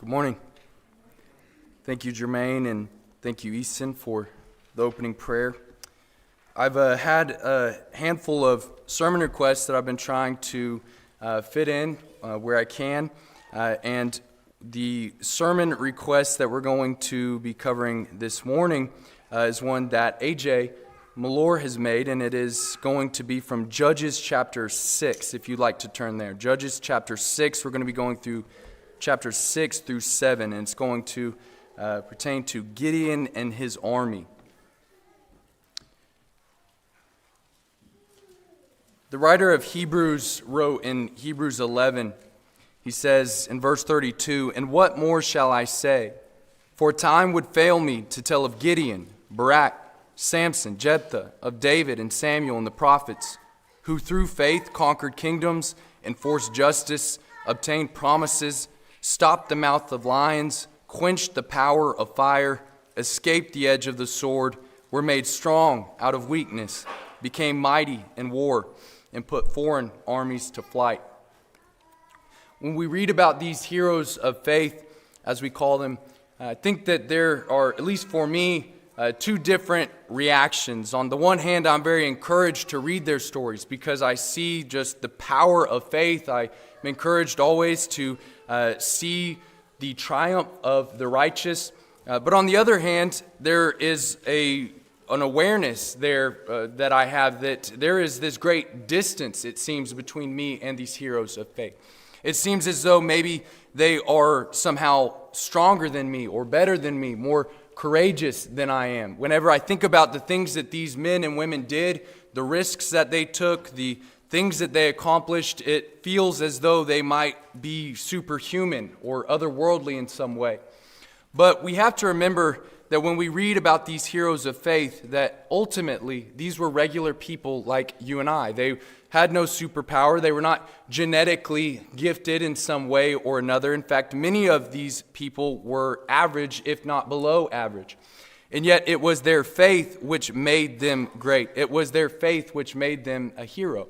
Good morning. Thank you, Jermaine, and thank you, Easton, for the opening prayer. I've had a handful of sermon requests that I've been trying to fit in where I can, and the sermon request that we're going to be covering this morning is one that AJ Malore has made, and it is going to be from Judges chapter 6, if you'd like to turn there. Judges chapter 6, we're going to be going through chapters 6 through 7, and it's going to pertain to Gideon and his army. The writer of Hebrews wrote in Hebrews 11, he says in verse 32, "And what more shall I say? For time would fail me to tell of Gideon, Barak, Samson, Jephthah, of David and Samuel and the prophets, who through faith conquered kingdoms, enforced justice, obtained promises, stopped the mouth of lions, quenched the power of fire, escaped the edge of the sword, were made strong out of weakness, became mighty in war, and put foreign armies to flight." When we read about these heroes of faith, as we call them, I think that there are, at least for me, two different reactions. On the one hand, I'm very encouraged to read their stories because I see just the power of faith. I'm encouraged always to see the triumph of the righteous. But on the other hand, there is an awareness there that I have that there is this great distance, it seems, between me and these heroes of faith. It seems as though maybe they are somehow stronger than me or better than me, more courageous than I am. Whenever I think about the things that these men and women did, the risks that they took, the things that they accomplished, it feels as though they might be superhuman or otherworldly in some way. But we have to remember that when we read about these heroes of faith, that ultimately these were regular people like you and I. They had no superpower. They were not genetically gifted in some way or another. In fact, many of these people were average, if not below average. And yet it was their faith which made them great. It was their faith which made them a hero.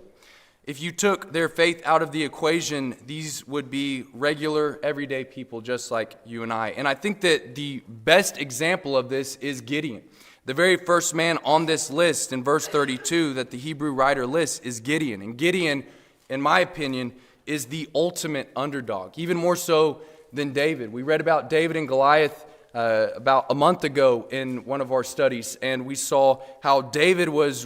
If you took their faith out of the equation, these would be regular, everyday people just like you and I. And I think that the best example of this is Gideon. The very first man on this list in verse 32 that the Hebrew writer lists is Gideon. And Gideon, in my opinion, is the ultimate underdog, even more so than David. We read about David and Goliath about a month ago in one of our studies, and we saw how David was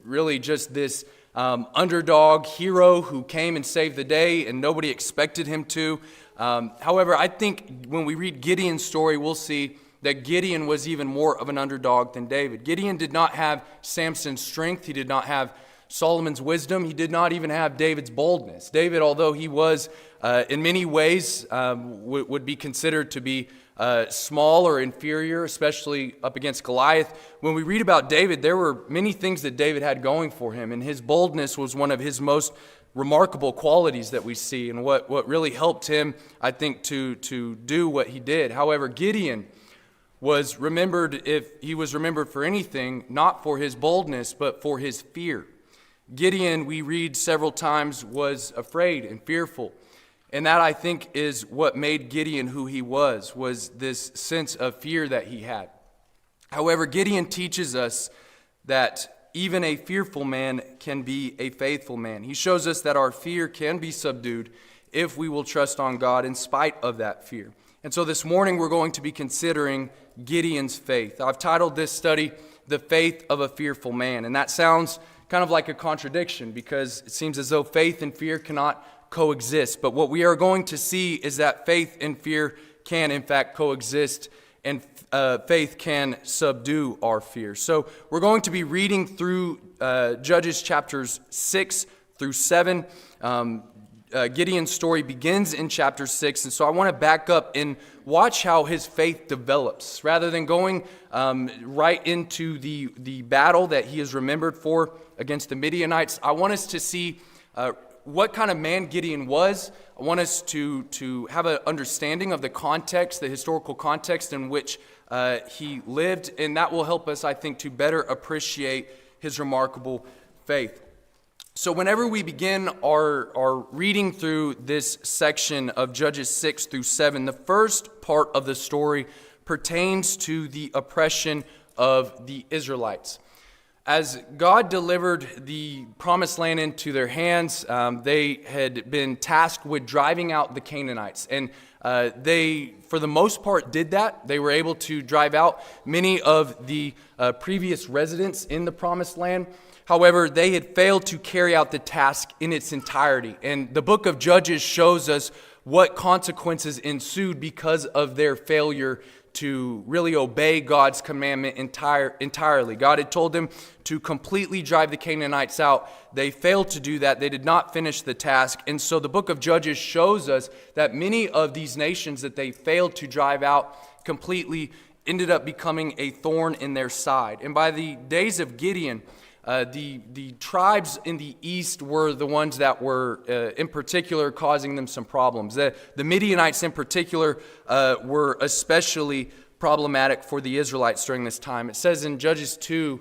really just this underdog hero who came and saved the day, and nobody expected him to. However, I think when we read Gideon's story, we'll see that Gideon was even more of an underdog than David. Gideon did not have Samson's strength. He did not have Solomon's wisdom. He did not even have David's boldness. David, although he was in many ways would be considered to be small or inferior, especially up against Goliath, when we read about David, there were many things that David had going for him, and his boldness was one of his most remarkable qualities that we see, and what really helped him, I think, to do what he did. However, Gideon was remembered, if he was remembered for anything, not for his boldness, but for his fear. Gideon, we read several times, was afraid and fearful. And that, I think, is what made Gideon who he was this sense of fear that he had. However, Gideon teaches us that even a fearful man can be a faithful man. He shows us that our fear can be subdued if we will trust on God in spite of that fear. And so this morning we're going to be considering Gideon's faith. I've titled this study, "The Faith of a Fearful Man." And that sounds kind of like a contradiction because it seems as though faith and fear cannot coexist. But what we are going to see is that faith and fear can in fact coexist, and faith can subdue our fear. So we're going to be reading through Judges chapters 6 through 7. Gideon's story begins in chapter 6, and so I want to back up and watch how his faith develops. Rather than going right into the battle that he is remembered for against the Midianites, I want us to see what kind of man Gideon was. I want us to have an understanding of the context, the historical context in which he lived, and that will help us, I think, to better appreciate his remarkable faith. So whenever we begin our reading through this section of Judges 6 through 7, the first part of the story pertains to the oppression of the Israelites. As God delivered the promised land into their hands, they had been tasked with driving out the Canaanites. And they, for the most part, did that. They were able to drive out many of the previous residents in the promised land. However, they had failed to carry out the task in its entirety. And the book of Judges shows us what consequences ensued because of their failure to really obey God's commandment entirely. God had told them to completely drive the Canaanites out. They failed to do that. They did not finish the task. And so the book of Judges shows us that many of these nations that they failed to drive out completely ended up becoming a thorn in their side. And by the days of Gideon, the tribes in the east were the ones that were, in particular, causing them some problems. The Midianites, in particular, were especially problematic for the Israelites during this time. It says in Judges 2,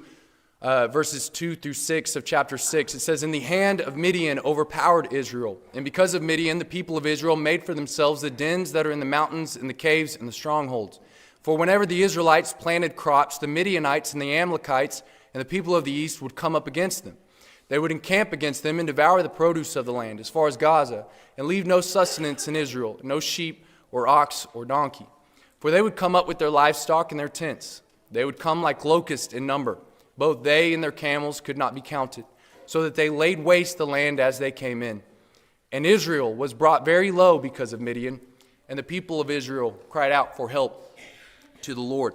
verses 2 through 6 of chapter 6, it says, "And the hand of Midian overpowered Israel. And because of Midian, the people of Israel made for themselves the dens that are in the mountains, and the caves, and the strongholds. For whenever the Israelites planted crops, the Midianites and the Amalekites and the people of the east would come up against them. They would encamp against them and devour the produce of the land as far as Gaza, and leave no sustenance in Israel, no sheep or ox or donkey. For they would come up with their livestock and their tents. They would come like locusts in number. Both they and their camels could not be counted, so that they laid waste the land as they came in. And Israel was brought very low because of Midian, and the people of Israel cried out for help to the Lord."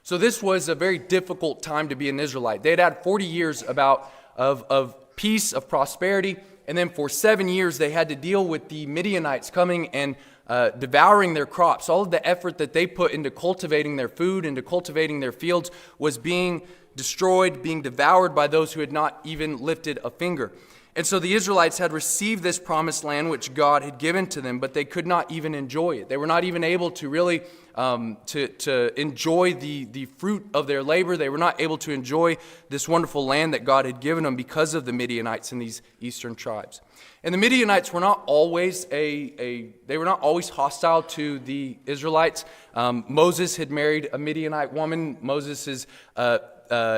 So this was a very difficult time to be an Israelite. They had had 40 years of peace, of prosperity, and then for 7 years they had to deal with the Midianites coming and devouring their crops. All of the effort that they put into cultivating their food, into cultivating their fields, was being destroyed, being devoured by those who had not even lifted a finger. And so the Israelites had received this promised land which God had given to them, but they could not even enjoy it. They were not even able to really to enjoy the fruit of their labor. They were not able to enjoy this wonderful land that God had given them because of the Midianites and these eastern tribes. And the Midianites were not always they were not always hostile to the Israelites. Moses had married a Midianite woman.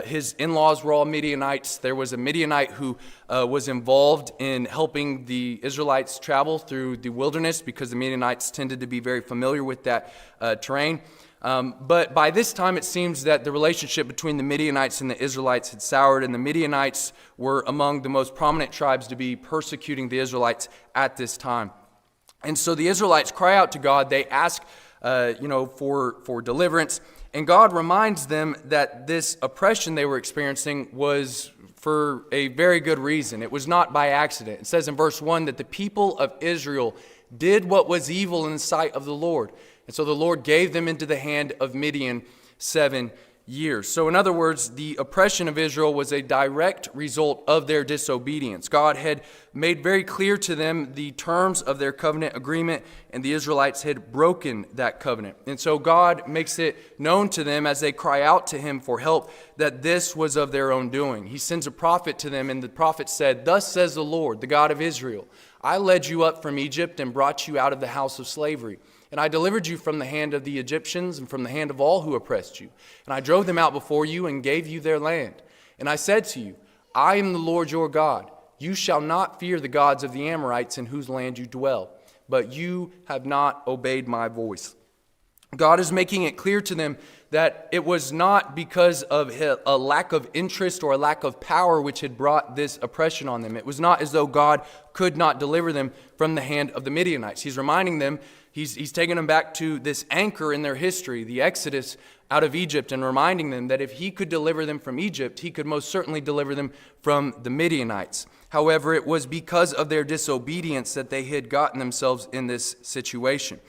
His in-laws were all Midianites. There was a Midianite who was involved in helping the Israelites travel through the wilderness because the Midianites tended to be very familiar with that terrain. But by this time, it seems that the relationship between the Midianites and the Israelites had soured, and the Midianites were among the most prominent tribes to be persecuting the Israelites at this time. And so the Israelites cry out to God. They ask for deliverance. And God reminds them that this oppression they were experiencing was for a very good reason. It was not by accident. It says in verse 1 that the people of Israel did what was evil in the sight of the Lord. And so the Lord gave them into the hand of Midian 7 years. So in other words, the oppression of Israel was a direct result of their disobedience. God had made very clear to them the terms of their covenant agreement, and the Israelites had broken that covenant. And so God makes it known to them as they cry out to him for help that this was of their own doing. He sends a prophet to them, and the prophet said, "Thus says the Lord, the God of Israel, I led you up from Egypt and brought you out of the house of slavery. And I delivered you from the hand of the Egyptians and from the hand of all who oppressed you. And I drove them out before you and gave you their land. And I said to you, I am the Lord your God. You shall not fear the gods of the Amorites in whose land you dwell. But you have not obeyed my voice." God is making it clear to them that it was not because of a lack of interest or a lack of power which had brought this oppression on them. It was not as though God could not deliver them from the hand of the Midianites. He's reminding them, he's taking them back to this anchor in their history, the Exodus out of Egypt, and reminding them that if he could deliver them from Egypt, he could most certainly deliver them from the Midianites. However, it was because of their disobedience that they had gotten themselves in this situation.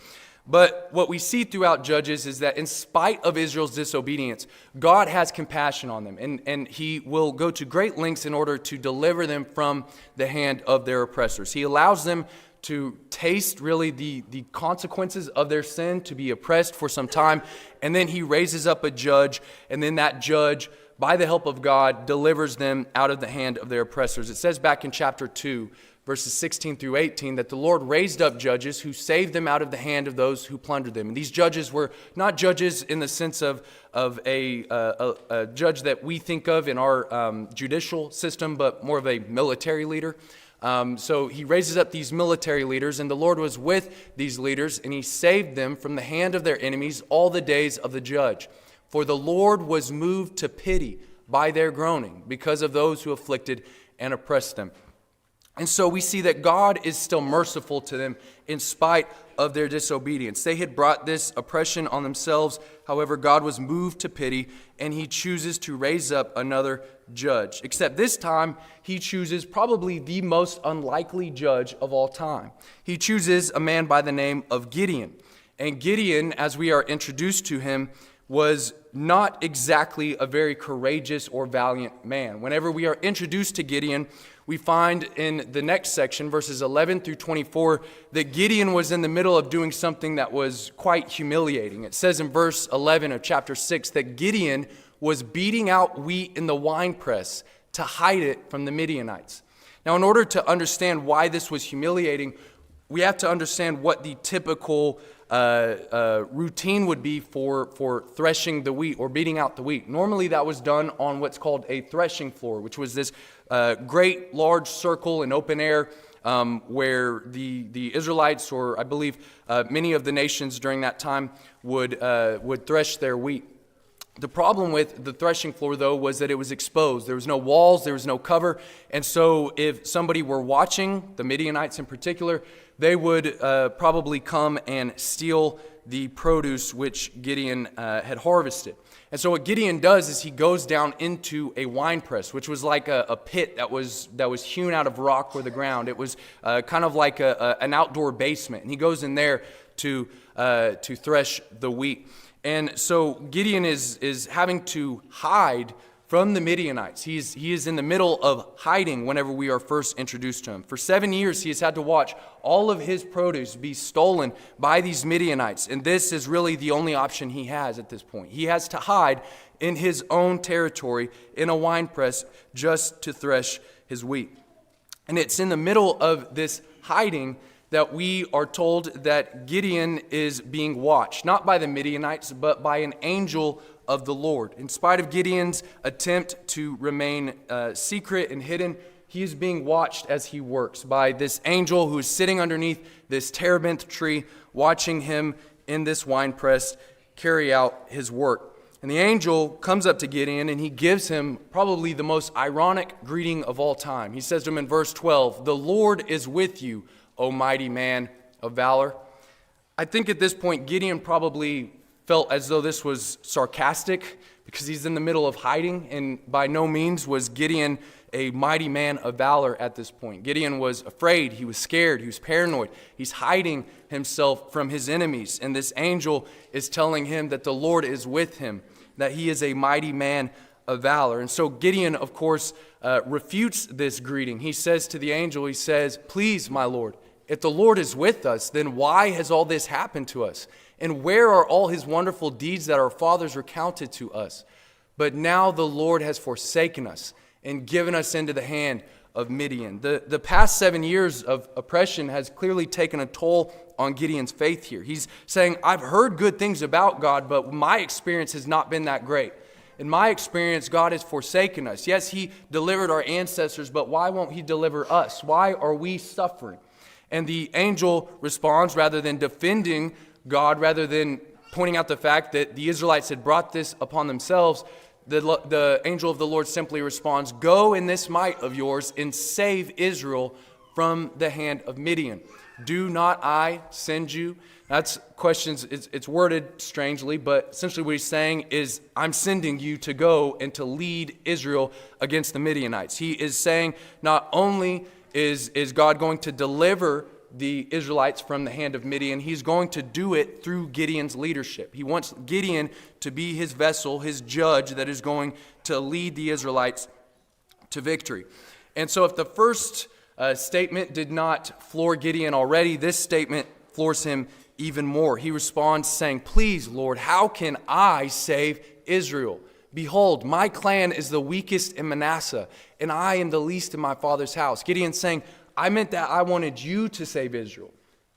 But what we see throughout Judges is that in spite of Israel's disobedience, God has compassion on them, and he will go to great lengths in order to deliver them from the hand of their oppressors. He allows them to taste really the consequences of their sin, to be oppressed for some time, and then he raises up a judge, and then that judge by the help of God, delivers them out of the hand of their oppressors. It says back in chapter 2, verses 16 through 18, that the Lord raised up judges who saved them out of the hand of those who plundered them. And these judges were not judges in the sense of a judge that we think of in our judicial system, but more of a military leader. So he raises up these military leaders, and the Lord was with these leaders, and he saved them from the hand of their enemies all the days of the judge. For the Lord was moved to pity by their groaning because of those who afflicted and oppressed them. And so we see that God is still merciful to them in spite of their disobedience. They had brought this oppression on themselves. However, God was moved to pity, and he chooses to raise up another judge. Except this time, he chooses probably the most unlikely judge of all time. He chooses a man by the name of Gideon. And Gideon, as we are introduced to him, was not exactly a very courageous or valiant man. Whenever we are introduced to Gideon, we find in the next section, verses 11 through 24, that Gideon was in the middle of doing something that was quite humiliating. It says in verse 11 of chapter 6 that Gideon was beating out wheat in the winepress to hide it from the Midianites. Now, in order to understand why this was humiliating, we have to understand what the typical routine would be for threshing the wheat or beating out the wheat. Normally that was done on what's called a threshing floor, which was this great large circle in open air where the Israelites, or I believe many of the nations during that time, would thresh their wheat. The problem with the threshing floor, though, was that it was exposed. There was no walls, there was no cover, and so if somebody were watching, the Midianites in particular, they would probably come and steal the produce which Gideon had harvested. And so what Gideon does is he goes down into a winepress, which was like a pit that was hewn out of rock or the ground. It was kind of like an outdoor basement, and he goes in there to thresh the wheat. And so Gideon is having to hide from the Midianites. He is in the middle of hiding whenever we are first introduced to him. For 7 years, he has had to watch all of his produce be stolen by these Midianites. And this is really the only option he has at this point. He has to hide in his own territory in a winepress just to thresh his wheat. And it's in the middle of this hiding that we are told that Gideon is being watched, not by the Midianites, but by an angel of the Lord. In spite of Gideon's attempt to remain secret and hidden, he is being watched as he works by this angel who is sitting underneath this terebinth tree, watching him in this winepress carry out his work. And the angel comes up to Gideon and he gives him probably the most ironic greeting of all time. He says to him in verse 12, "The Lord is with you, O mighty man of valor." I think at this point, Gideon probably felt as though this was sarcastic because he's in the middle of hiding, and by no means was Gideon a mighty man of valor at this point. Gideon was afraid, he was scared, he was paranoid. He's hiding himself from his enemies, and this angel is telling him that the Lord is with him, that he is a mighty man of valor. And so Gideon, of course, refutes this greeting. He says to the angel, he says, "Please, my Lord, if the Lord is with us, then why has all this happened to us? And where are all his wonderful deeds that our fathers recounted to us? But now the Lord has forsaken us and given us into the hand of Midian." The past 7 years of oppression has clearly taken a toll on Gideon's faith here. He's saying, I've heard good things about God, but my experience has not been that great. In my experience, God has forsaken us. Yes, he delivered our ancestors, but why won't he deliver us? Why are we suffering? And the angel responds, rather than defending God, rather than pointing out the fact that the Israelites had brought this upon themselves, the angel of the Lord simply responds, "Go in this might of yours and save Israel from the hand of Midian. Do not I send you?" That's questions, it's worded strangely, but essentially what he's saying is, I'm sending you to go and to lead Israel against the Midianites. He is saying not only is God going to deliver the Israelites from the hand of Midian, he's going to do it through Gideon's leadership. He wants Gideon to be his vessel, his judge that is going to lead the Israelites to victory. And so if the first statement did not floor Gideon already, this statement floors him even more. He responds saying, "Please, Lord, how can I save Israel?" behold, my clan is the weakest in Manasseh, and I am the least in my father's house. Gideon's saying, I meant that I wanted you to save Israel.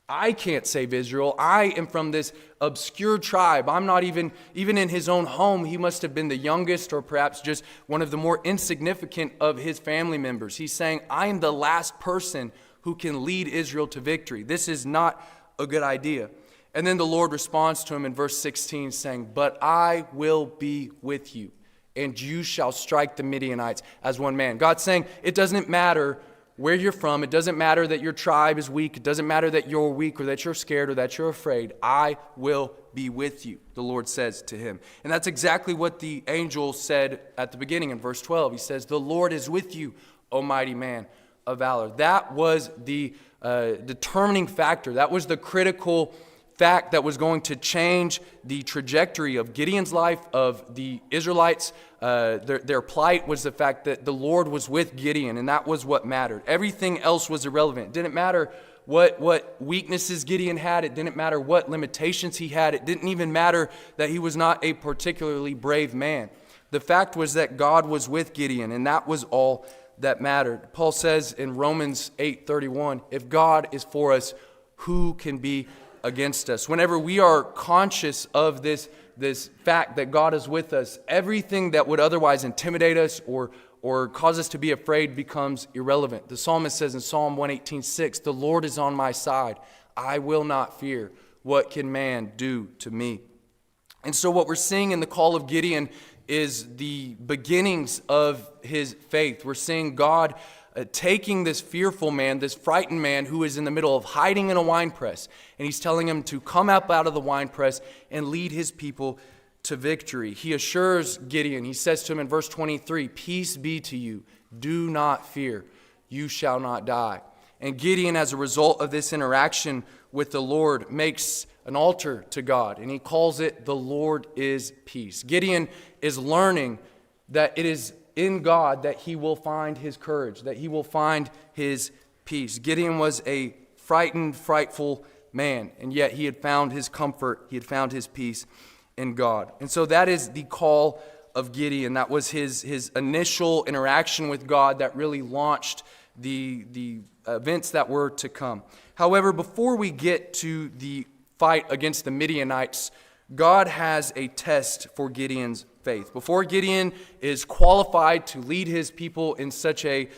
I can't save Israel. I am from this obscure tribe. I'm not even in his own home, he must have been the youngest or perhaps just one of the more insignificant of his family members. He's saying, I am the last person who can lead Israel to victory. This is not a good idea. And then the Lord responds to him in verse 16 saying, but I will be with you, and you shall strike the Midianites as one man. God's saying, it doesn't matter where you're from. It doesn't matter that your tribe is weak. It doesn't matter that you're weak or that you're scared or that you're afraid. I will be with you, the Lord says to him. And that's exactly what the angel said at the beginning in verse 12. He says, the Lord is with you, O mighty man of valor. That was the determining factor. That was the critical fact that was going to change the trajectory of Gideon's life, of the Israelites. Their plight was the fact that the Lord was with Gideon, and that was what mattered. Everything else was irrelevant. It didn't matter what weaknesses Gideon had. It didn't matter what limitations he had. It didn't even matter that he was not a particularly brave man. The fact was that God was with Gideon, and that was all that mattered. Paul says in Romans 8:31, if God is for us, who can be against us? Whenever we are conscious of this fact that God is with us, everything that would otherwise intimidate us or cause us to be afraid becomes irrelevant. The psalmist says in Psalm 118:6, the Lord is on my side. I will not fear. What can man do to me? And so what we're seeing in the call of Gideon is the beginnings of his faith. We're seeing God taking this fearful man, this frightened man who is in the middle of hiding in a winepress, and he's telling him to come up out of the winepress and lead his people to victory. He assures Gideon, he says to him in verse 23, peace be to you, do not fear, you shall not die. And Gideon, as a result of this interaction with the Lord, makes an altar to God, and he calls it the Lord is peace. Gideon is learning that it is in God that he will find his courage, that he will find his peace. Gideon was a frightened, frightful man, and yet he had found his comfort, he had found his peace in God. And so that is the call of Gideon. That was his initial interaction with God that really launched the events that were to come. However, before we get to the fight against the Midianites, God has a test for Gideon's faith. Before Gideon is qualified to lead his people in such a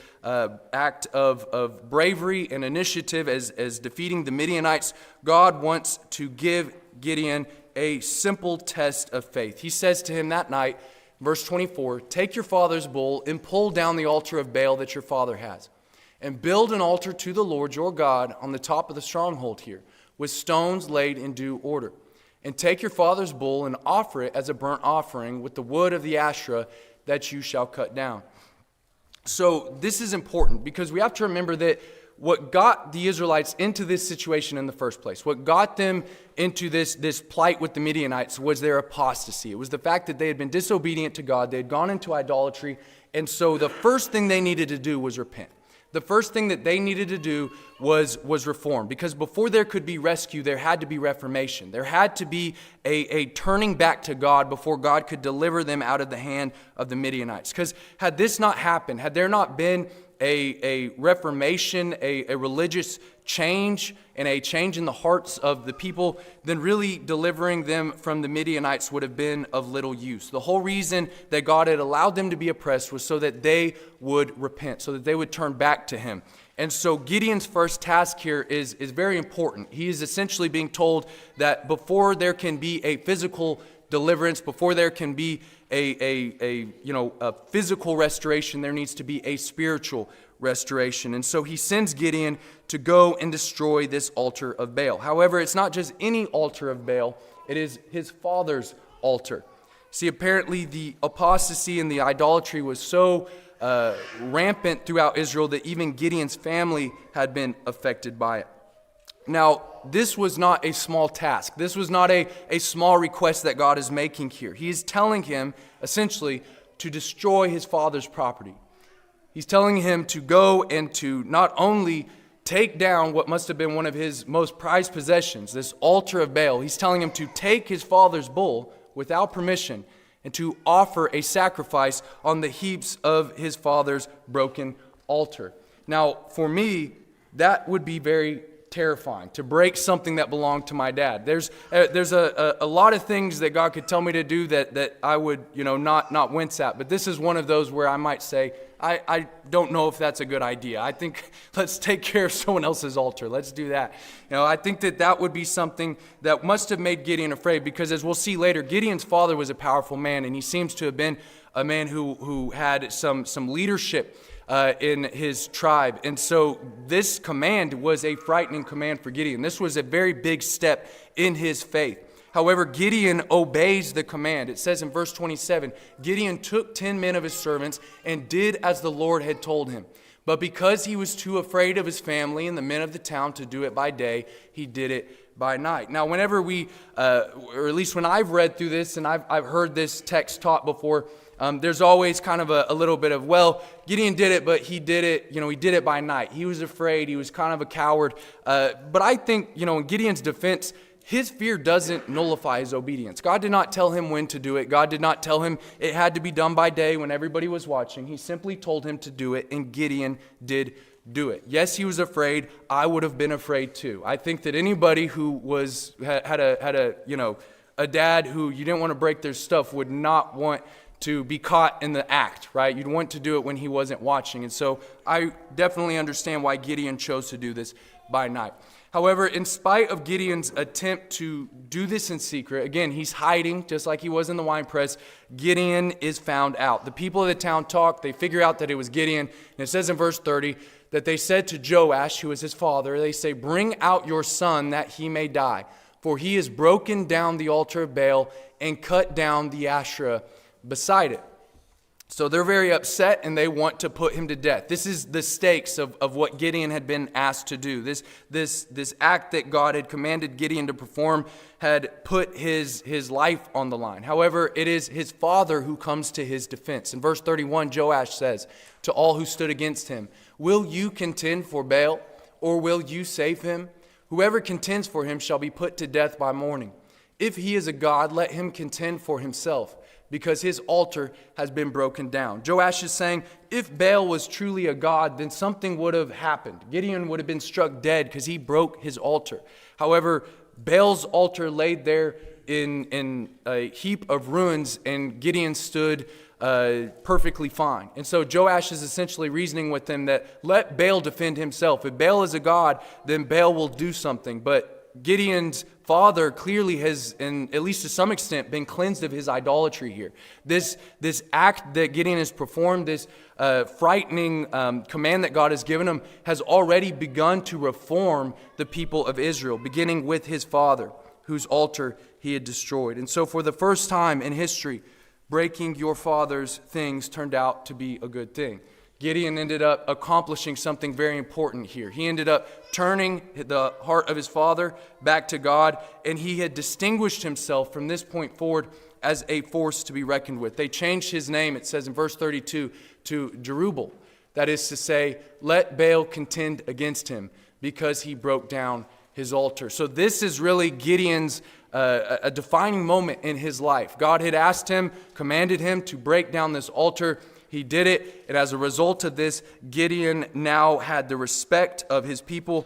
act of bravery and initiative as defeating the Midianites, God wants to give Gideon a simple test of faith. He says to him that night, verse 24, take your father's bull and pull down the altar of Baal that your father has, and build an altar to the Lord your God on the top of the stronghold here, with stones laid in due order. And take your father's bull and offer it as a burnt offering with the wood of the Asherah that you shall cut down. So this is important because we have to remember that what got the Israelites into this situation in the first place, what got them into this plight with the Midianites was their apostasy. It was the fact that they had been disobedient to God. They had gone into idolatry. And so the first thing they needed to do was repent. The first thing that they needed to do was reform, because before there could be rescue, there had to be reformation. There had to be a turning back to God before God could deliver them out of the hand of the Midianites. Because had this not happened, had there not been a reformation, a religious change, and a change in the hearts of the people, then really delivering them from the Midianites would have been of little use. The whole reason that God had allowed them to be oppressed was so that they would repent, so that they would turn back to Him. And so Gideon's first task here is very important. He is essentially being told that before there can be a physical deliverance, before there can be a physical restoration, there needs to be a spiritual restoration. And so he sends Gideon to go and destroy this altar of Baal. However, it's not just any altar of Baal, it is his father's altar. See, apparently the apostasy and the idolatry was so rampant throughout Israel that even Gideon's family had been affected by it. Now, this was not a small task. This was not a small request that God is making here. He is telling him, essentially, to destroy his father's property. He's telling him to go and to not only take down what must have been one of his most prized possessions, this altar of Baal. He's telling him to take his father's bull without permission and to offer a sacrifice on the heaps of his father's broken altar. Now, for me, that would be very terrifying, to break something that belonged to my dad. There's a lot of things that God could tell me to do that I would, not wince at. But this is one of those where I might say, I don't know if that's a good idea. I think let's take care of someone else's altar. Let's do that. I think that would be something that must have made Gideon afraid, because as we'll see later, Gideon's father was a powerful man, and he seems to have been a man who had some leadership in his tribe. And so this command was a frightening command for Gideon. This was a very big step in his faith. However, Gideon obeys the command. It says in verse 27, Gideon took 10 men of his servants and did as the Lord had told him. But because he was too afraid of his family and the men of the town to do it by day, he did it by night. Now, whenever we, or at least when I've read through this and I've heard this text taught before, there's always kind of a little bit of, well, Gideon did it, but he did it, he did it by night. He was afraid. He was kind of a coward. But I think, in Gideon's defense, his fear doesn't nullify his obedience. God did not tell him when to do it. God did not tell him it had to be done by day when everybody was watching. He simply told him to do it, and Gideon did do it. Yes, he was afraid. I would have been afraid too. I think that anybody who had a dad who you didn't want to break their stuff would not want to be caught in the act, right? You'd want to do it when he wasn't watching. And so I definitely understand why Gideon chose to do this by night. However, in spite of Gideon's attempt to do this in secret, again, he's hiding just like he was in the wine press. Gideon is found out. The people of the town talk. They figure out that it was Gideon. And it says in verse 30 that they said to Joash, who was his father, they say, "Bring out your son that he may die, for he has broken down the altar of Baal and cut down the Asherah beside it." So they're very upset and they want to put him to death. This is the stakes of what Gideon had been asked to do. This act that God had commanded Gideon to perform had put his life on the line. However, it is his father who comes to his defense. In verse 31, Joash says to all who stood against him, "Will you contend for Baal, or will you save him? Whoever contends for him shall be put to death by morning. If he is a god, let him contend for himself, because his altar has been broken down." Joash is saying, if Baal was truly a god, then something would have happened. Gideon would have been struck dead because he broke his altar. However, Baal's altar laid there in a heap of ruins, and Gideon stood perfectly fine. And so Joash is essentially reasoning with them that let Baal defend himself. If Baal is a god, then Baal will do something. But Gideon's father clearly has, at least to some extent, been cleansed of his idolatry here. This act that Gideon has performed, this frightening command that God has given him, has already begun to reform the people of Israel, beginning with his father, whose altar he had destroyed. And so for the first time in history, breaking your father's things turned out to be a good thing. Gideon ended up accomplishing something very important here. He ended up turning the heart of his father back to God, and he had distinguished himself from this point forward as a force to be reckoned with. They changed his name, it says in verse 32, to Jerubbaal. That is to say, let Baal contend against him, because he broke down his altar. So this is really Gideon's a defining moment in his life. God had asked him, commanded him to break down this altar. He did it, and as a result of this, Gideon now had the respect of his people,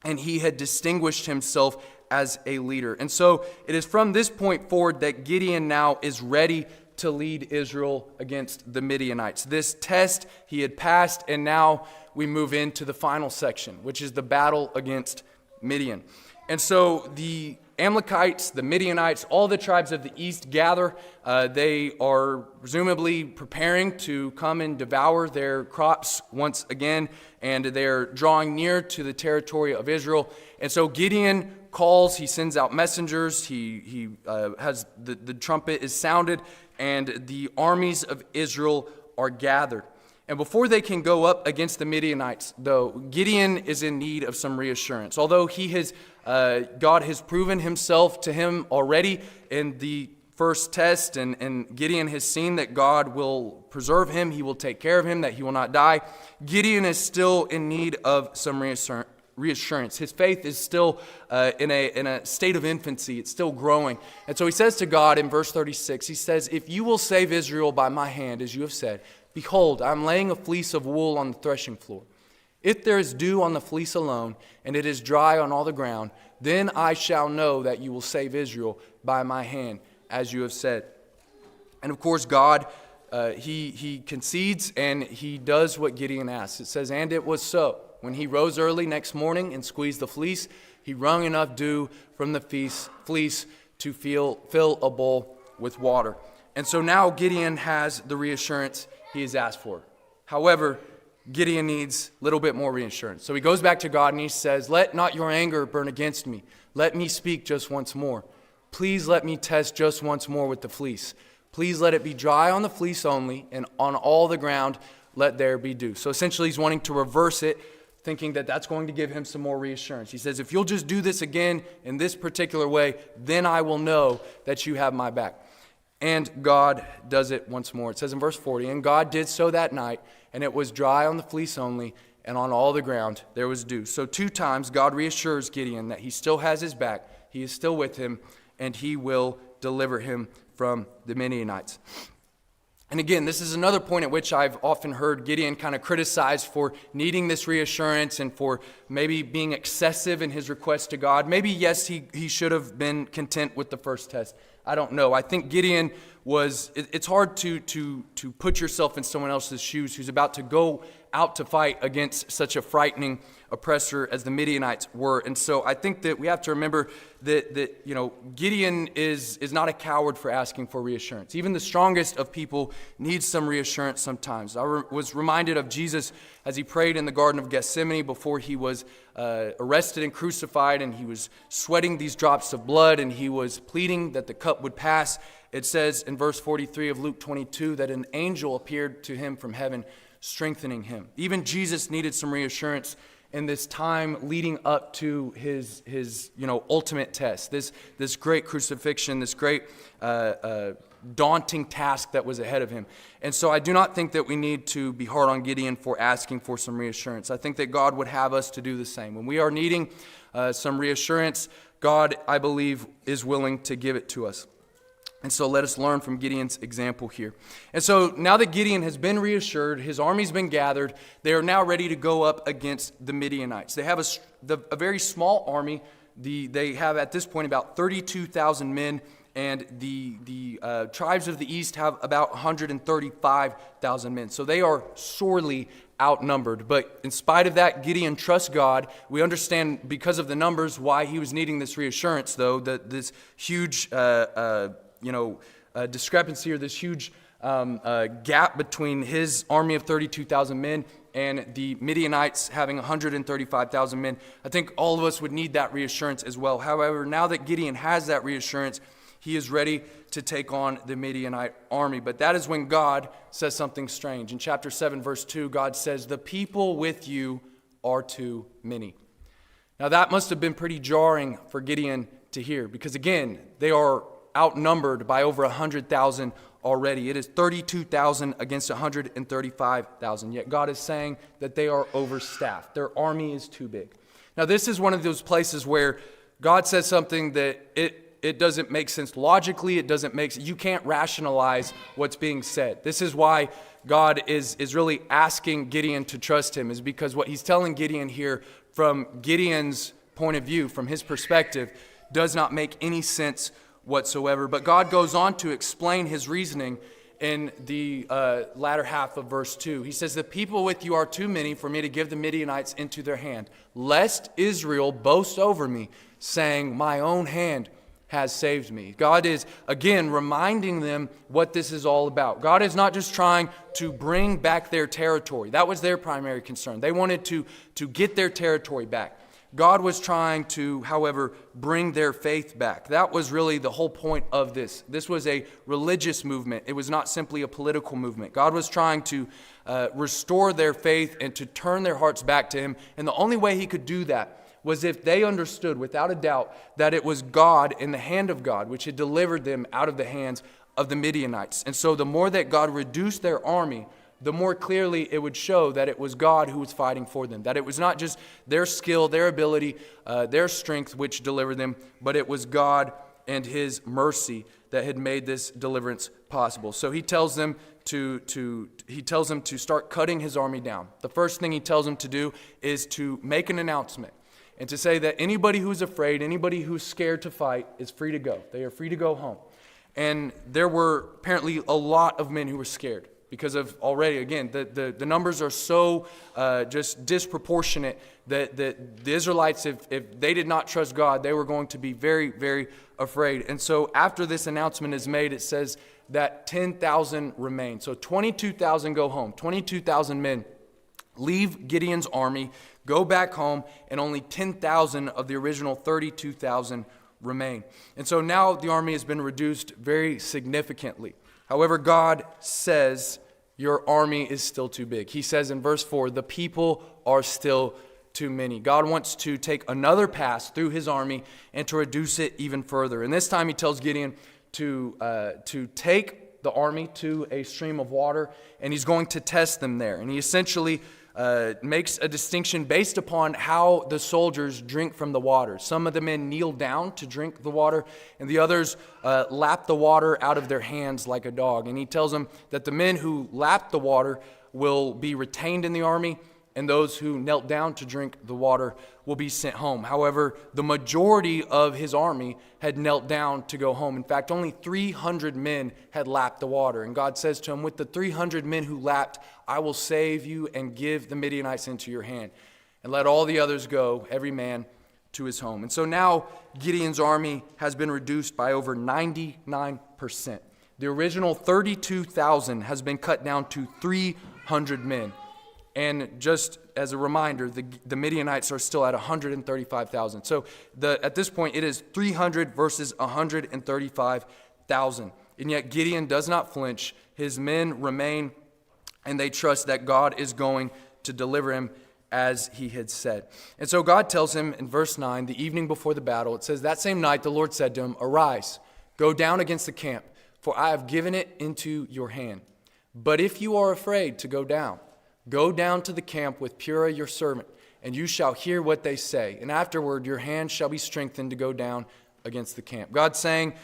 and he had distinguished himself as a leader. And so it is from this point forward that Gideon now is ready to lead Israel against the Midianites. This test he had passed, and now we move into the final section, which is the battle against Midian. And so the Amalekites, the Midianites, all the tribes of the east gather. They are presumably preparing to come and devour their crops once again, and they're drawing near to the territory of Israel. And so Gideon calls, he sends out messengers, he has the trumpet is sounded, and the armies of Israel are gathered. And before they can go up against the Midianites, though, Gideon is in need of some reassurance. Although God has proven himself to him already in the first test, and Gideon has seen that God will preserve him, he will take care of him, that he will not die. Gideon is still in need of some reassurance. His faith is still in a state of infancy. It's still growing. And so he says to God in verse 36, he says, "If you will save Israel by my hand, as you have said, behold, I am laying a fleece of wool on the threshing floor. If there is dew on the fleece alone, and it is dry on all the ground, then I shall know that you will save Israel by my hand, as you have said." And of course, God, he concedes and he does what Gideon asks. It says, "And it was so. When he rose early next morning and squeezed the fleece, he wrung enough dew from the fleece to fill a bowl with water." And so now Gideon has the reassurance he has asked for. However, Gideon needs a little bit more reassurance. So he goes back to God and he says, "Let not your anger burn against me. Let me speak just once more. Please let me test just once more with the fleece. Please let it be dry on the fleece only, and on all the ground let there be dew." So essentially he's wanting to reverse it, thinking that that's going to give him some more reassurance. He says, "If you'll just do this again in this particular way, then I will know that you have my back." And God does it once more. It says in verse 40, "And God did so that night, and it was dry on the fleece only, and on all the ground there was dew." So 2 times God reassures Gideon that he still has his back, he is still with him, and he will deliver him from the Midianites. And again, this is another point at which I've often heard Gideon kind of criticized for needing this reassurance and for maybe being excessive in his request to God. Maybe, yes, he should have been content with the first test. I don't know. I think Gideon it's hard to put yourself in someone else's shoes who's about to go out to fight against such a frightening oppressor as the Midianites were. And so I think that we have to remember that Gideon is not a coward for asking for reassurance. Even the strongest of people needs some reassurance sometimes. I was reminded of Jesus as he prayed in the Garden of Gethsemane before he was arrested and crucified, and he was sweating these drops of blood, and he was pleading that the cup would pass. It says in verse 43 of Luke 22 that an angel appeared to him from heaven, strengthening him. Even Jesus needed some reassurance in this time leading up to his ultimate test, this great crucifixion, this great daunting task that was ahead of him. And so I do not think that we need to be hard on Gideon for asking for some reassurance. I think that God would have us to do the same. When we are needing some reassurance, God, I believe, is willing to give it to us. And so let us learn from Gideon's example here. And so now that Gideon has been reassured, his army's been gathered, they are now ready to go up against the Midianites. They have a very small army. They have at this point about 32,000 men, and the tribes of the east have about 135,000 men. So they are sorely outnumbered. But in spite of that, Gideon trusts God. We understand because of the numbers why he was needing this reassurance, though, that this huge discrepancy or this huge gap between his army of 32,000 men and the Midianites having 135,000 men. I think all of us would need that reassurance as well. However, now that Gideon has that reassurance, he is ready to take on the Midianite army. But that is when God says something strange. In chapter 7, verse 2, God says, "The people with you are too many." Now that must have been pretty jarring for Gideon to hear, because again, they are outnumbered by over 100,000 already. It is 32,000 against 135,000. Yet God is saying that they are overstaffed. Their army is too big. Now this is one of those places where God says something that it doesn't make sense logically. You can't rationalize what's being said. This is why God is really asking Gideon to trust him, is because what he's telling Gideon here from Gideon's point of view, from his perspective, does not make any sense whatsoever. But God goes on to explain his reasoning in the latter half of verse 2. He says, "The people with you are too many for me to give the Midianites into their hand, lest Israel boast over me, saying, my own hand has saved me." God is, again, reminding them what this is all about. God is not just trying to bring back their territory. That was their primary concern. They wanted to get their territory back. God was trying to, however, bring their faith back. That was really the whole point of this. This was a religious movement. It was not simply a political movement. God was trying to restore their faith and to turn their hearts back to him. And the only way he could do that was if they understood without a doubt that it was God in the hand of God which had delivered them out of the hands of the Midianites. And so the more that God reduced their army, the more clearly it would show that it was God who was fighting for them, that it was not just their skill, their ability, their strength which delivered them, but it was God and his mercy that had made this deliverance possible. So he tells them to start cutting his army down. The first thing he tells them to do is to make an announcement and to say that anybody who's afraid, anybody who's scared to fight is free to go. They are free to go home. And there were apparently a lot of men who were scared because of already, again, the numbers are so just disproportionate that the Israelites, if they did not trust God, they were going to be very, very afraid. And so after this announcement is made, it says that 10,000 remain. So 22,000 go home. 22,000 men leave Gideon's army, go back home, and only 10,000 of the original 32,000 remain. And so now the army has been reduced very significantly. However, God says your army is still too big. He says in verse 4, the people are still too many. God wants to take another pass through his army and to reduce it even further. And this time he tells Gideon to take the army to a stream of water, and he's going to test them there. And he essentially makes a distinction based upon how the soldiers drink from the water. Some of the men kneel down to drink the water, and the others lap the water out of their hands like a dog. And he tells them that the men who lap the water will be retained in the army, and those who knelt down to drink the water will be sent home. However, the majority of his army had knelt down to go home. In fact, only 300 men had lapped the water. And God says to him, with the 300 men who lapped, I will save you and give the Midianites into your hand. And let all the others go, every man to his home. And so now Gideon's army has been reduced by over 99%. The original 32,000 has been cut down to 300 men. And just as a reminder, the Midianites are still at 135,000. So at this point, it is 300 versus 135,000. And yet Gideon does not flinch. His men remain, and they trust that God is going to deliver him as he had said. And so God tells him in verse 9, the evening before the battle, it says, that same night the Lord said to him, arise, go down against the camp, for I have given it into your hand. But if you are afraid to go down to the camp with Purah your servant, and you shall hear what they say. And afterward your hand shall be strengthened to go down against the camp. God's saying,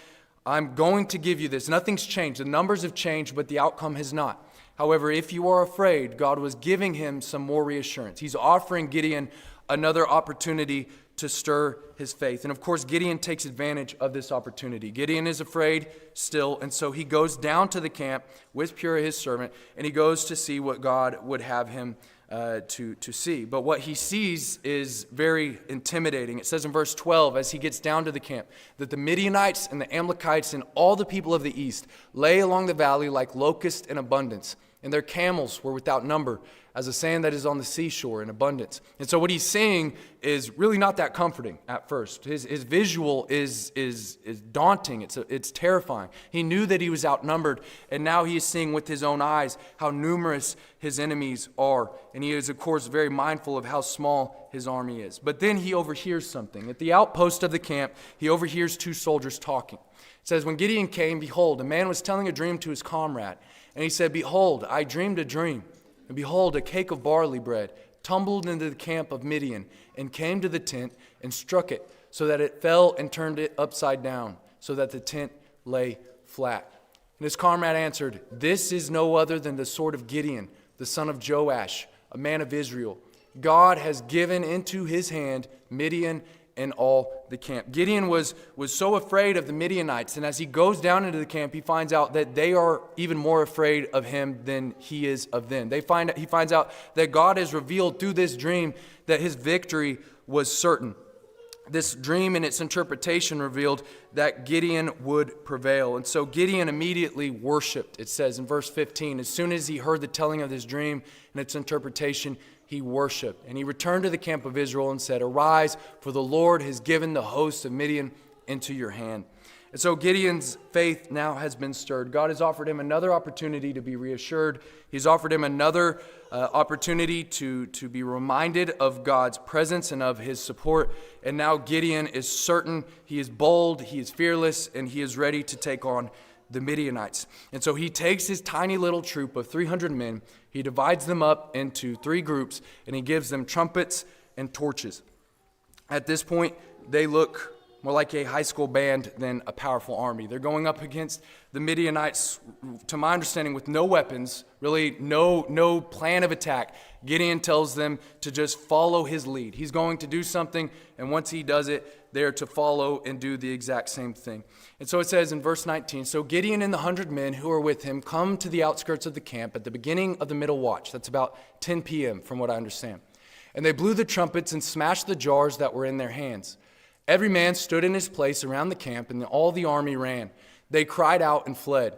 I'm going to give you this. Nothing's changed. The numbers have changed, but the outcome has not. However, if you are afraid, God was giving him some more reassurance. He's offering Gideon another opportunity to stir his faith. And of course, Gideon takes advantage of this opportunity. Gideon is afraid still, and so he goes down to the camp with Purah his servant, and he goes to see what God would have him to see. But what he sees is very intimidating. It says in verse 12, as he gets down to the camp, that the Midianites and the Amalekites and all the people of the east lay along the valley like locusts in abundance, and their camels were without number, as the sand that is on the seashore in abundance. And so what he's seeing is really not that comforting at first. His visual is daunting. It's terrifying. He knew that he was outnumbered, and now he is seeing with his own eyes how numerous his enemies are. And he is, of course, very mindful of how small his army is. But then he overhears something. At the outpost of the camp, he overhears two soldiers talking. It says, when Gideon came, behold, a man was telling a dream to his comrade. And he said, behold, I dreamed a dream. And behold, a cake of barley bread tumbled into the camp of Midian and came to the tent and struck it so that it fell and turned it upside down so that the tent lay flat. And his comrade answered, this is no other than the sword of Gideon, the son of Joash, a man of Israel. God has given into his hand Midian and all the camp. Gideon was so afraid of the Midianites, and as he goes down into the camp, he finds out that they are even more afraid of him than he is of them. He finds out that God has revealed through this dream that his victory was certain. This dream and its interpretation revealed that Gideon would prevail. And so Gideon immediately worshiped, it says in verse 15. As soon as he heard the telling of this dream and its interpretation, he worshiped. And he returned to the camp of Israel and said, arise, for the Lord has given the host of Midian into your hand. And so Gideon's faith now has been stirred. God has offered him another opportunity to be reassured. He's offered him another opportunity to be reminded of God's presence and of his support. And now Gideon is certain, he is bold, he is fearless, and he is ready to take on the Midianites. And so he takes his tiny little troop of 300 men, he divides them up into 3 groups, and he gives them trumpets and torches. At this point, they look more like a high school band than a powerful army. They're going up against the Midianites, to my understanding, with no weapons, really no plan of attack. Gideon tells them to just follow his lead. He's going to do something, and once he does it, they're to follow and do the exact same thing. And so it says in verse 19, "So Gideon and the 100 men who are with him come to the outskirts of the camp at the beginning of the middle watch." That's about 10 p.m. from what I understand. "And they blew the trumpets and smashed the jars that were in their hands. Every man stood in his place around the camp, and all the army ran. They cried out and fled.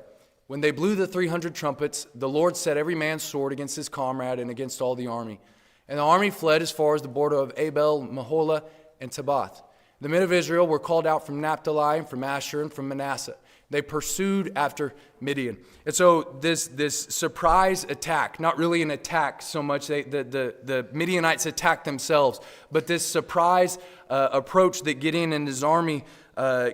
When they blew the 300 trumpets, the Lord set every man's sword against his comrade and against all the army. And the army fled as far as the border of Abel, Meholah, and Tabbath. The men of Israel were called out from Naphtali, and from Asher, and from Manasseh. They pursued after Midian." And so this surprise attack, not really an attack so much, the Midianites attacked themselves, but this surprise approach that Gideon and his army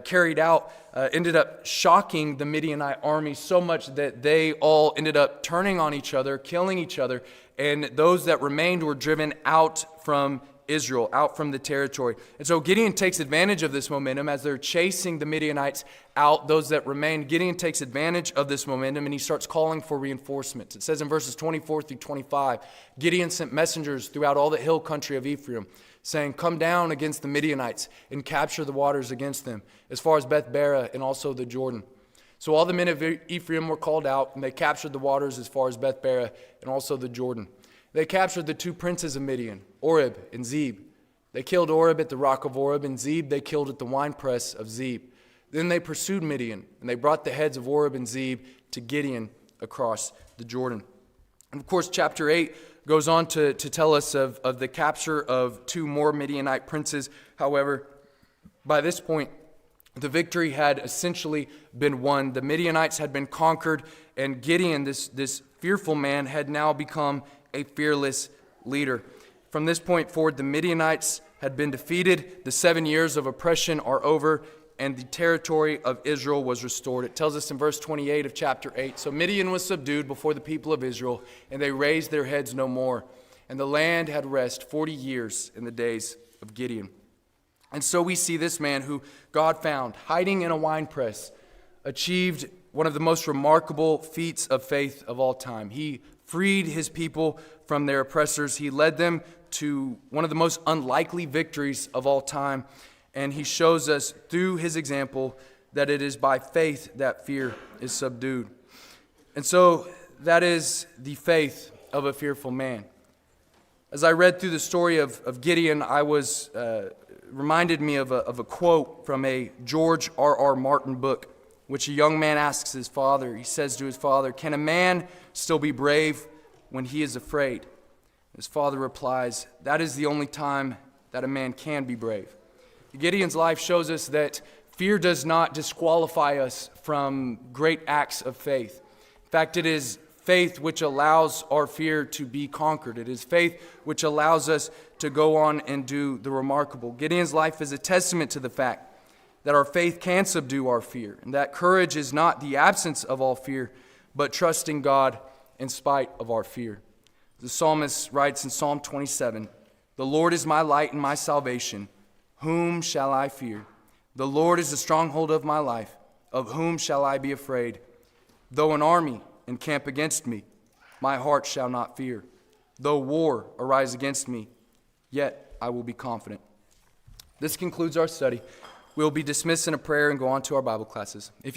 carried out ended up shocking the Midianite army so much that they all ended up turning on each other, killing each other, and those that remained were driven out from Israel, out from the territory. And so Gideon takes advantage of this momentum as they're chasing the Midianites out, those that remain. Gideon takes advantage of this momentum and he starts calling for reinforcements. It says in verses 24 through 25, "Gideon sent messengers throughout all the hill country of Ephraim, saying, 'Come down against the Midianites and capture the waters against them, as far as Beth-barah and also the Jordan.' So all the men of Ephraim were called out, and they captured the waters as far as Beth-barah and also the Jordan. They captured the 2 princes of Midian, Oreb and Zeb. They killed Oreb at the rock of Oreb, and Zeb they killed at the winepress of Zeb. Then they pursued Midian, and they brought the heads of Oreb and Zeb to Gideon across the Jordan." And of course, chapter 8 goes on to tell us of the capture of 2 more Midianite princes. However, by this point, the victory had essentially been won. The Midianites had been conquered, and Gideon, this fearful man, had now become a fearless leader. From this point forward, the Midianites had been defeated, the 7 years of oppression are over, and the territory of Israel was restored. It tells us in verse 28 of chapter 8, "So Midian was subdued before the people of Israel, and they raised their heads no more. And the land had rest 40 years in the days of Gideon." And so we see this man who God found, hiding in a winepress, achieved one of the most remarkable feats of faith of all time. He freed his people from their oppressors. He led them to one of the most unlikely victories of all time. And he shows us through his example that it is by faith that fear is subdued. And so that is the faith of a fearful man. As I read through the story of Gideon, I was reminded me of a quote from a George R.R. Martin book, which a young man asks his father. He says to his father, "Can a man still be brave when he is afraid?" His father replies, "That is the only time that a man can be brave." Gideon's life shows us that fear does not disqualify us from great acts of faith. In fact, it is faith which allows our fear to be conquered. It is faith which allows us to go on and do the remarkable. Gideon's life is a testament to the fact that our faith can subdue our fear, and that courage is not the absence of all fear, but trusting God in spite of our fear. The psalmist writes in Psalm 27, "The Lord is my light and my salvation. Whom shall I fear? The Lord is the stronghold of my life. Of whom shall I be afraid? Though an army encamp against me, my heart shall not fear. Though war arise against me, yet I will be confident." This concludes our study. We'll be dismissed in a prayer and go on to our Bible classes. If you